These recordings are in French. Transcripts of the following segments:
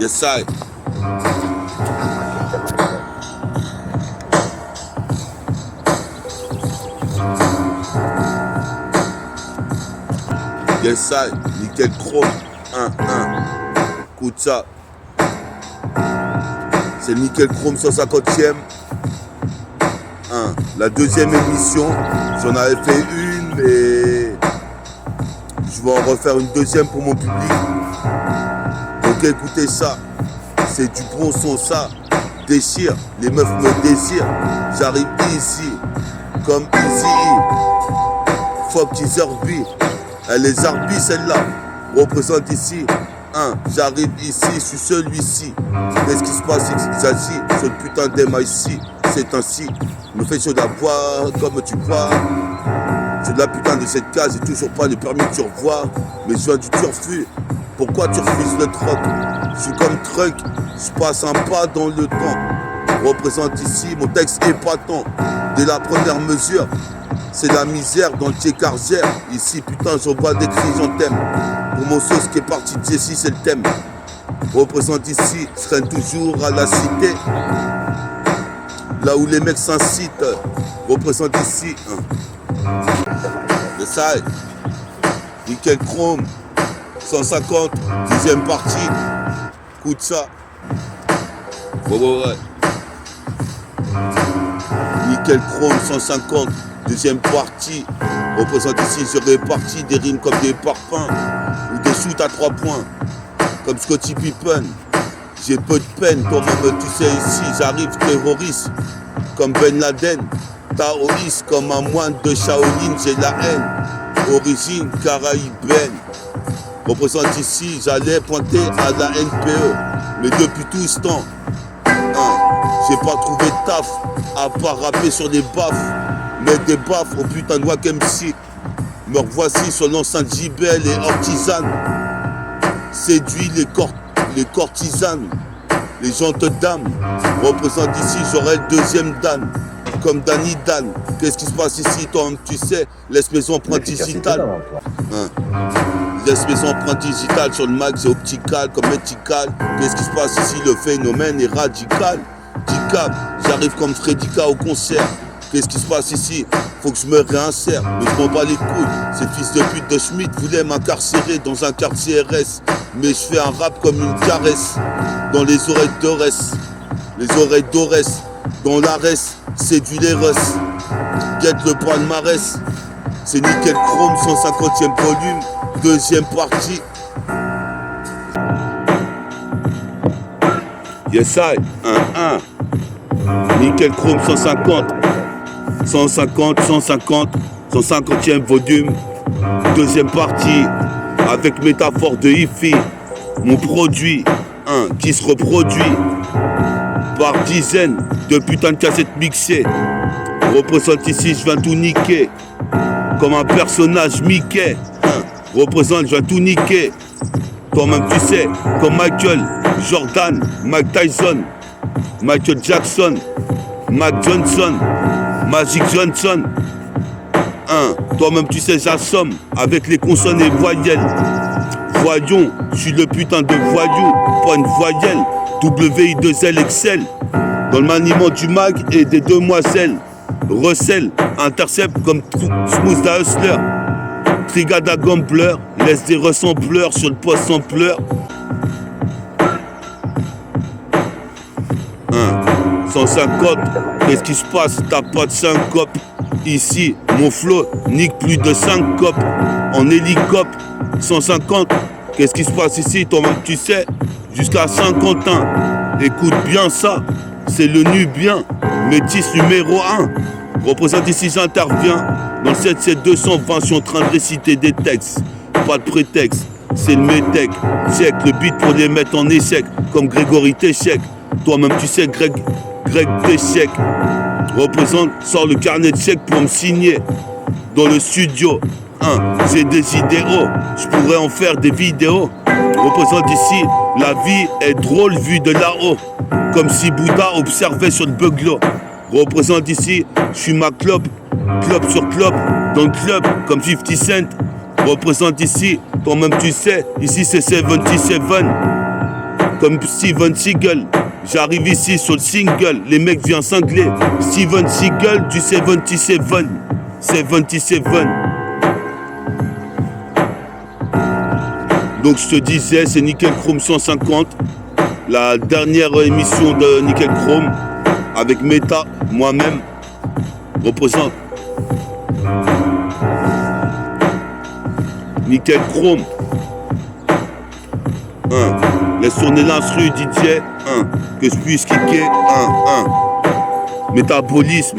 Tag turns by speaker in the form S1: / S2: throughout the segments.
S1: Yes, I. Yes, I. Nickel chrome. 1-1. Écoute ça. C'est le nickel chrome 150e. La deuxième émission. J'en avais fait une, mais je vais en refaire une deuxième pour mon public. Donc écoutez ça. C'est du bon son, ça déchire. Les meufs me désirent. J'arrive ici, comme Easy. Fuck his Herbie. Elle est Zarbi celle-là. Représente ici. J'arrive ici, je suis celui-ci. Qu'est-ce qui se passe ici? Ce putain d'MIC. C'est ainsi. Me fais chaud d'avoir, comme tu vois. C'est de la putain de cette case. J'ai toujours pas le permis que tu revois. Mais je viens du turfu. Pourquoi tu refuses le troc? Je suis comme Truck. Je passe un pas dans le temps. Représente ici. Mon texte épatant. Dès la première mesure. C'est la misère dans le Tchécargère. Ici, putain, j'envoie des cris, j'en t'aime. Pour mon sauce qui est parti de Jessie, c'est le thème. Représente ici, je traîne toujours à la cité. Là où les mecs s'incitent. Représente ici. Le side. Nickel chrome. 150. Deuxième partie. Écoute ça. Ouais. Nickel chrome 150. Deuxième partie, représente ici, je répartis des rimes comme des parfums ou des shoots à 3 points, comme Scottie Pippen. J'ai peu de peine, toi-même tu sais ici, j'arrive terroriste, comme Ben Laden, taoïste, comme un moine de Shaolin, j'ai la haine, origine caraïbenne. Représente ici, j'allais pointer à la NPE, mais depuis tout ce temps, j'ai pas trouvé de taf, à part rapper sur des baffes. Mais des baffes au putain de Wack MC. Me revoici sur l'enceinte Gibel et Ortisane. Séduit les courtisanes, les gentes dames. Représente ici, j'aurai le deuxième Dan. Comme Danny Dan. Qu'est-ce qui se passe ici, toi tu sais? Laisse mes empreintes digitales. Laisse mes empreintes digitales sur le mag, c'est optical comme médical. Qu'est-ce qui se passe ici? Le phénomène est radical. Dicap, j'arrive comme Fredika au concert. Qu'est-ce qui se passe ici? Faut que je me réinsère, mais je m'en bats les couilles. Ces fils de pute de Schmitt voulaient m'incarcérer dans un quartier RS. Mais je fais un rap comme une caresse dans les oreilles d'Orès. Les oreilles d'Orès, dans l'Arès, séduit les Russes. Guette le palmarès. C'est Nickel Chrome, 150e volume, deuxième partie. Yes I, 1-1. Nickel Chrome 150. 150e volume, deuxième partie, avec métaphore de hi-fi, mon produit, qui se reproduit par dizaines de putains de cassettes mixées. Représente ici, je viens tout niquer, comme un personnage Mickey. Représente, je viens tout niquer, toi-même tu sais, comme Michael Jordan, Mike Tyson, Michael Jackson, Mac Johnson, Magic Johnson. Toi-même tu sais, j'assomme avec les consonnes et voyelles. Voyons, je suis le putain de voyou, pas une voyelle. WI2L Excel. Dans le maniement du mag et des demoiselles. Recel, intercept comme Smooth da Hustler. Trigada Gambler, laisse des ressembleurs sur le poste sampleur. 150, qu'est-ce qui se passe? T'as pas de syncope. Ici, mon flow nique plus de 5 copes. En hélicoptère, 150, qu'est-ce qui se passe ici? Toi-même tu sais, jusqu'à Saint-Quentin. Écoute bien ça, c'est le Nubien, métis numéro 1. Représente ici, j'interviens. Dans le 77220, je suis en train de réciter des textes. Pas de prétexte, c'est le métèque. Check le beat pour les mettre en échec, comme Grégory Téchec. Toi-même tu sais, Greg Téchec. Représente, sors le carnet de chèques pour me signer. Dans le studio, J'ai des idéaux, je pourrais en faire des vidéos. Représente ici, la vie est drôle vue de là-haut. Comme si Bouddha observait sur le beuglo. Représente ici, je suis ma clope, clope sur clope, dans le club, comme 50 Cent. Représente ici, toi-même tu sais, ici c'est 77, comme Steven Seagal. J'arrive ici sur le single, les mecs viennent cingler. Steven Seagal du 77, 77. Donc je te disais, c'est Nickel Chrome 150, la dernière émission de Nickel Chrome, avec Meta, moi-même, représente. Nickel Chrome. Laisse tourner l'instru DJ. Que je puisse kicker. Métabolisme.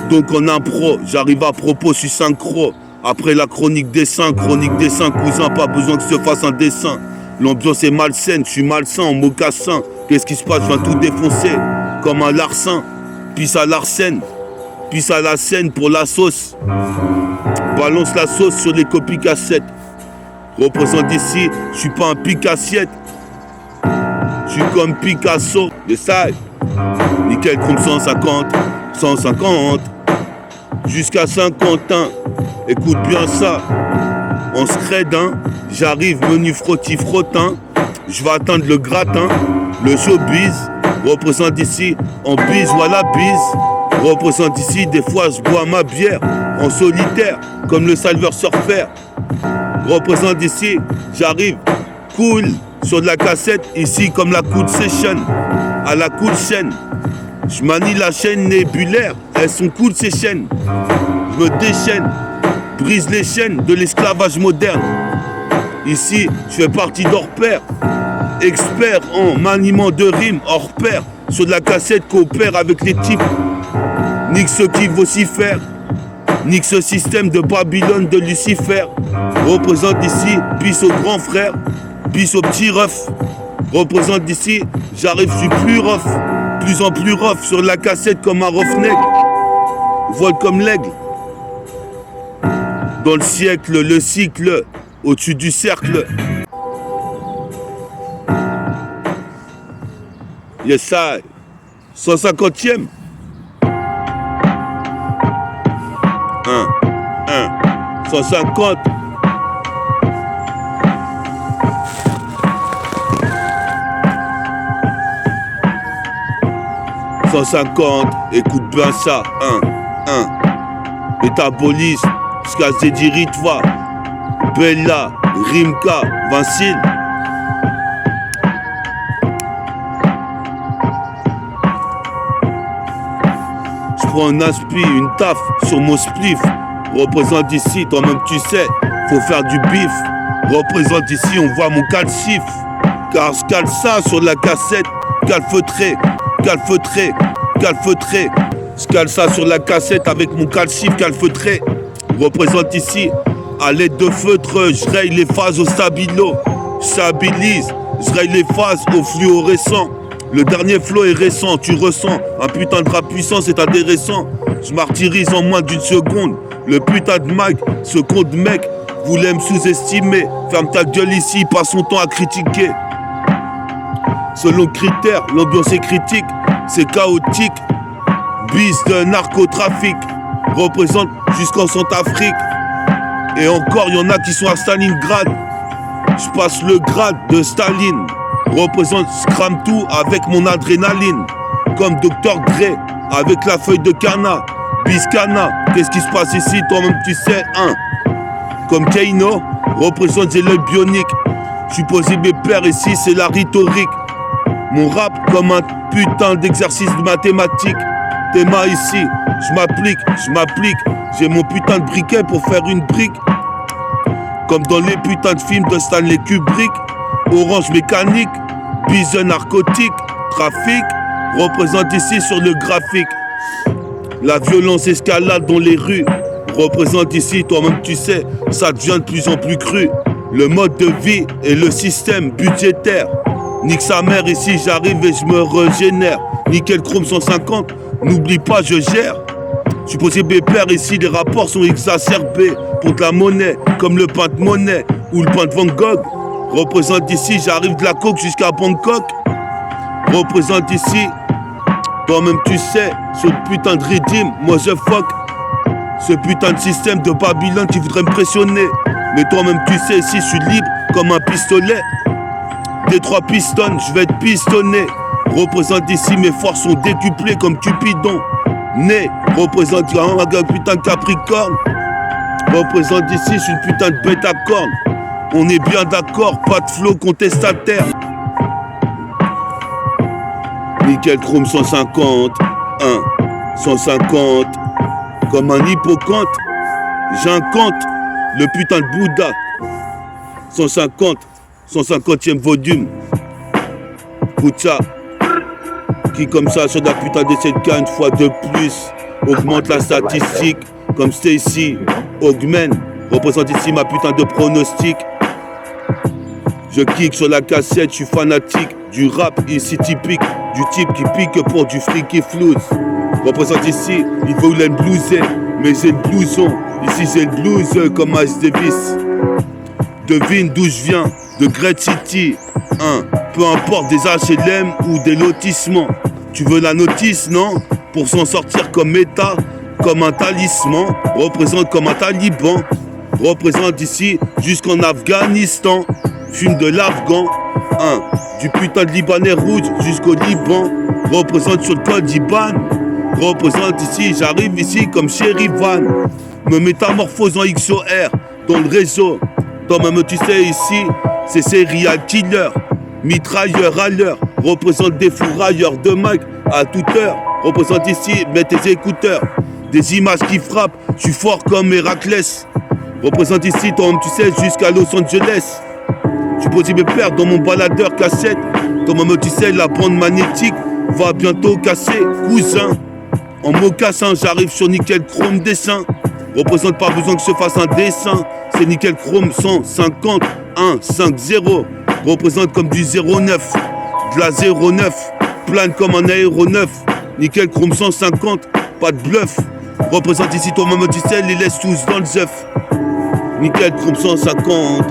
S1: Donc en impro, j'arrive à propos, je suis synchro. Après la chronique dessin, cousin, pas besoin que je te fasse un dessin. L'ambiance est malsaine, je suis malsain en mocassin. Qu'est-ce qui se passe? Je viens tout défoncer comme un larcin. Pisse à l'arsène, pisse à la scène pour la sauce. Balance la sauce sur les copies cassettes. Représente ici, je suis pas un pic-assiette. Je suis comme Picasso, le side. Nickel Chrome 150, 150. Jusqu'à Saint-Quentin. Écoute bien ça. En scredin, j'arrive menu frotti-frottin. Je vais atteindre le gratin. Le showbiz représente ici en bise ou à la bise. Représente ici, des fois je bois ma bière en solitaire, comme le salveur surfer. Représente ici, j'arrive cool sur de la cassette, ici comme la cool session, à la cool chaîne. Je manie la chaîne nébulaire, elles sont cool ces chaînes. Je me déchaîne, brise les chaînes de l'esclavage moderne. Ici, je fais partie d'hors pair, expert en maniement de rimes hors pair, sur de la cassette coopère avec les types. Nique ce qui vocifère, nique ce système de Babylone de Lucifer. Représente ici, pisse au grand frère, pisse au petit ref. Représente ici, j'arrive, je suis plus rough, plus en plus rough, sur la cassette comme un roughneck. Vole comme l'aigle. Dans le siècle, le cycle, au-dessus du cercle. Yes, I. 150e. 150. Écoute bien ça. Métabolisme, Skazedi Ritva, Bella, Rimka, Vincile. Je prends un aspi, une taf sur mon spliff. Représente ici, toi-même tu sais, faut faire du bif. Représente ici, on voit mon calcif. Car je cale ça sur la cassette, calfeutré, calfeutré, calfeutré. Je cale ça sur la cassette avec mon calcif calfeutré. Représente ici, à l'aide de feutre, je raye les phases au stabilo. Je stabilise, je raye les phases au fluorescent. Le dernier flow est récent, tu ressens un putain de rap puissant, c'est intéressant. Je martyrise en moins d'une seconde. Le putain de mag, ce con de mec voulait me sous-estimer. Ferme ta gueule ici, passe son temps à critiquer. Selon critères, l'ambiance est critique, c'est chaotique. Bise de narcotrafic, représente jusqu'en Centrafrique. Et encore, y en a qui sont à Stalingrad. Je passe le grade de Staline. Représente, scrame tout avec mon adrénaline. Comme Dr Dre, avec la feuille de canna. Biscana, qu'est-ce qui se passe ici, toi-même tu sais, Comme Keino, représente j'ai l'œil bionique. Je suis posé mes pères ici, c'est la rhétorique. Mon rap comme un putain d'exercice de mathématiques. Théma ici, je m'applique. J'ai mon putain de briquet pour faire une brique. Comme dans les putains de films de Stanley Kubrick. Orange mécanique, bise narcotique, trafic. Représente ici sur le graphique. La violence escalade dans les rues. Représente ici, toi-même tu sais, ça devient de plus en plus cru. Le mode de vie et le système budgétaire. Nique sa mère ici, j'arrive et je me régénère. Nickel Chrome 150, n'oublie pas, je gère. Supposé père ici, les rapports sont exacerbés contre la monnaie, comme le peintre Monet ou le peintre Van Gogh. Représente ici, j'arrive de la coke jusqu'à Bangkok. Représente ici, toi-même tu sais, ce putain de redeem, moi je fuck. Ce putain de système de Babylone qui voudrait me pressionner. Mais toi-même tu sais, ici je suis libre comme un pistolet. Des 3 pistons, je vais être pistonné. Représente ici, mes forces sont décuplées comme Cupidon. Né, représente un putain de Capricorne. Représente ici, je suis une putain de bête à cornes. On est bien d'accord, pas de flow contestataire. Nickel chrome 150, 150, comme un hippocampe. J'incante le putain de Bouddha. 150, 150e volume. Écoute ça. Qui comme ça sur la putain de cette canne une fois de plus augmente la statistique comme Stacy Augmen représente ici ma putain de pronostic. Je kick sur la cassette, je suis fanatique du rap ici typique, du type qui pique pour du freaky flouze. Représente ici, il veut le blouser, mais j'ai le blouson. Ici j'ai le blues comme Miles Davis. Devine d'où je viens, de Great City. Peu importe des HLM ou des lotissements. Tu veux la notice, non? Pour s'en sortir comme État, comme un talisman. Représente comme un taliban. Représente ici jusqu'en Afghanistan. Fume de l'Afghan. Du putain de Libanais rouge jusqu'au Liban. Représente sur le code d'Iban. Représente ici, j'arrive ici comme Sherivan. Me métamorphose en XOR dans le réseau. Toi-même tu sais ici, c'est serial killer. Mitrailleur à l'heure, représente des fourrailleurs de mic à toute heure. Représente ici, mets tes écouteurs. Des images qui frappent, je suis fort comme Héraclès. Représente ici, toi-même tu sais, jusqu'à Los Angeles. Je suis posé mes pères dans mon baladeur cassette. Toi-même tu sais, la bande magnétique va bientôt casser, cousin. En mocassin, j'arrive sur nickel chrome dessin. Représente pas besoin que je fasse un dessin. C'est nickel chrome 150, 150. Représente comme du 09, de la 09. Plane comme un aéronef. Nickel chrome 150, pas de bluff. Représente ici toi-même tu sais, les laisse tous dans le zef. Nickel chrome 150.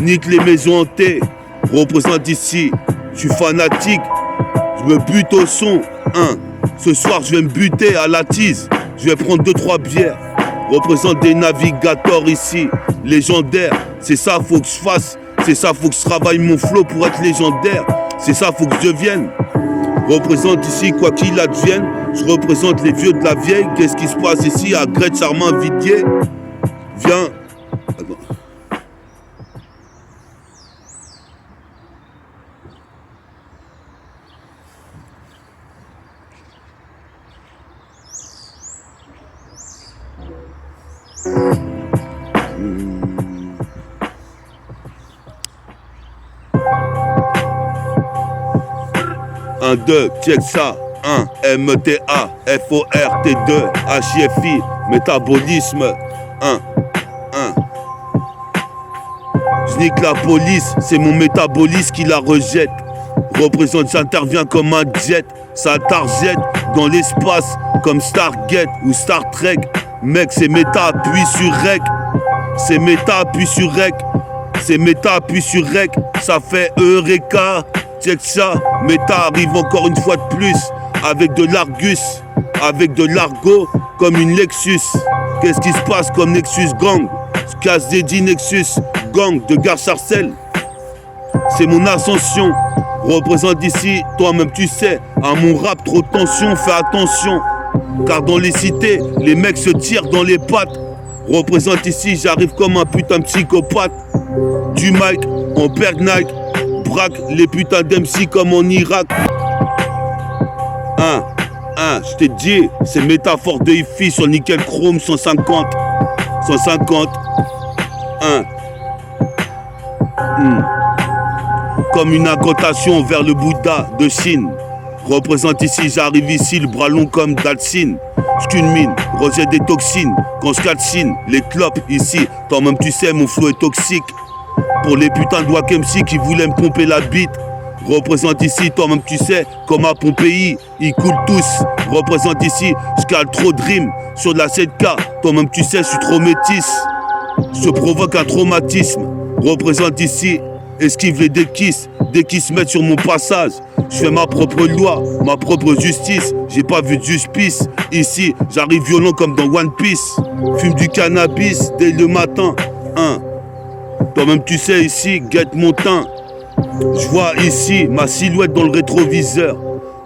S1: Nique les maisons hantées. Représente ici, je suis fanatique. Je me bute au son. Ce soir je vais me buter à la tise. Je vais prendre 2-3 bières. Représente des navigateurs ici, légendaires. C'est ça faut que je fasse. C'est ça faut que je travaille mon flow pour être légendaire. C'est ça faut que je devienne. Représente ici quoi qu'il advienne. Je représente les vieux de la vieille. Qu'est-ce qui se passe ici à Grette Charmant Vidier? Viens. Un, 2, check ça. 1, MTA, FOR, T2, HIFI, métabolisme. 1. Je nique la police, c'est mon métabolisme qui la rejette. Représente, j'interviens comme un jet. Ça target dans l'espace comme Stargate ou Star Trek. Mec, c'est méta, appuie sur rec. C'est méta, appuie sur rec. C'est méta, appuie sur rec. Ça fait Eureka. Check ça, méta arrive encore une fois de plus. Avec de l'Argus, avec de l'argot, comme une Lexus. Qu'est-ce qui se passe comme Nexus Gang? Casse dédié Nexus Gang de Gare Sarcelles. C'est mon ascension. Représente ici, toi-même tu sais. À mon rap, trop de tension, fais attention. Car dans les cités, les mecs se tirent dans les pattes. Représente ici, j'arrive comme un putain de psychopathe. Du mic, en perd Nike. Braque les putains d'MC comme en Irak. Je t'ai dit, c'est métaphore de hi-fi sur nickel chrome 150. 150. Comme une incantation vers le Bouddha de Chine. Représente ici, j'arrive ici, le bras long comme Dalsine. J'qu'une mine, rejette des toxines. Quand je calcine, les clopes ici. Toi-même tu sais, mon flow est toxique. Pour les putains de Wack MC qui voulaient me pomper la bite. Représente ici, toi-même tu sais, comme à Pompéi, ils coulent tous. Représente ici, je cale trop de rimes sur de la 7K. Toi-même tu sais, je suis trop métis. Je provoque un traumatisme. Représente ici, esquive les déquisses, dès qu'ils se mettent sur mon passage. Je fais ma propre loi, ma propre justice. J'ai pas vu de justice. Ici, j'arrive violent comme dans One Piece. Fume du cannabis dès le matin. Toi-même tu sais ici, guette mon teint. Je vois ici ma silhouette dans le rétroviseur.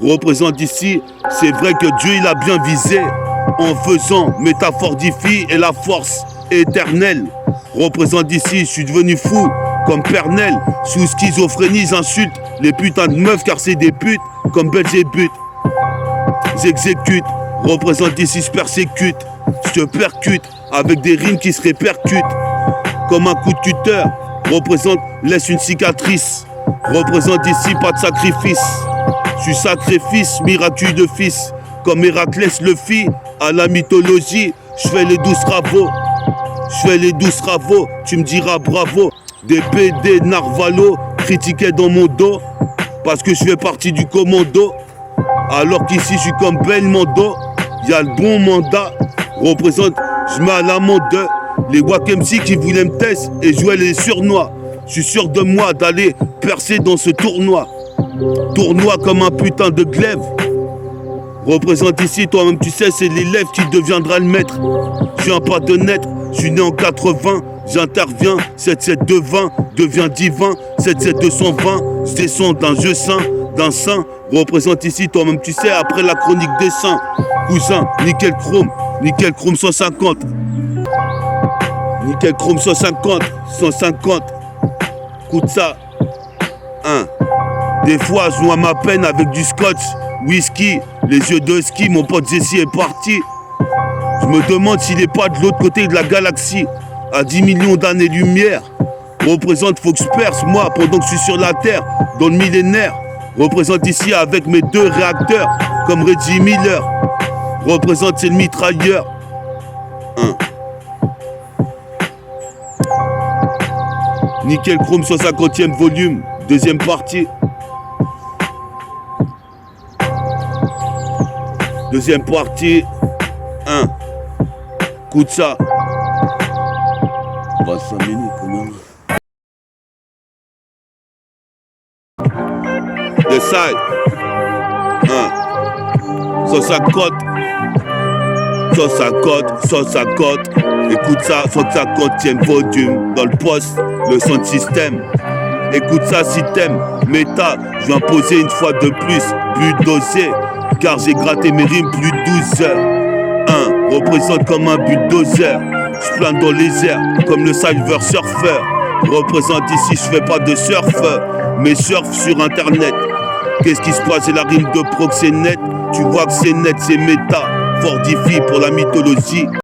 S1: Représente ici, c'est vrai que Dieu il a bien visé. En faisant métaphore d'Ifi et la force éternelle. Représente ici, je suis devenu fou comme Pernel. Sous schizophrénie, j'insulte les putains de meufs car c'est des putes comme Belzébuth. J'exécute, représente ici, je persécute. Je te percute avec des rimes qui se répercutent. Comme un coup de cutter, représente, laisse une cicatrice. Représente ici, pas de sacrifice. Je suis sacrifice, miraculeux de fils. Comme Héraclès le fit à la mythologie, je fais les 12 travaux. Je fais les 12 travaux, tu me diras bravo. Des PD Narvalo critiquaient dans mon dos parce que je fais partie du commando. Alors qu'ici je suis comme Belmondo, y'a le bon mandat. Représente, je mets à l'amende les Wack MC qui voulaient me tester et jouer les surnois. Je suis sûr de moi d'aller percer dans ce tournoi. Tournoi comme un putain de glaive. Représente ici, toi-même tu sais, c'est l'élève qui deviendra le maître. Je suis un pas de naître, je suis né en 80, j'interviens, 77220 devient divin, 77220, je descends d'un jeu saint, d'un saint. Représente ici, toi-même tu sais, après la chronique des saints. Cousin, nickel chrome 150. Nickel chrome 150, 150. Écoute ça. Des fois, je noie ma peine avec du scotch, whisky, les yeux de ski, mon pote Jessie est parti. Je me demande s'il n'est pas de l'autre côté de la galaxie, à 10 millions d'années-lumière. Représente, faut que je perce, moi, pendant que je suis sur la Terre, dans le millénaire. Représente ici avec mes 2 réacteurs, comme Reggie Miller. Représente, c'est le mitrailleur. Nickel chrome 150e volume, deuxième partie. Deuxième partie, Écoute ça. On va 5 minutes quand même. The side. 150. 150. Écoute ça, 150e volume. Dans le poste, le son de système. Écoute ça si t'aimes. Méta, je viens poser une fois de plus. But dosé, car j'ai gratté mes rimes plus de 12 heures. Représente comme un bulldozer. Je plane dans les airs comme le Silver Surfer. Représente ici, je fais pas de surf, mais surf sur internet. Qu'est-ce qui se passe? C'est la rime de proxénète. Tu vois que c'est net, c'est méta. Fortifie pour la mythologie.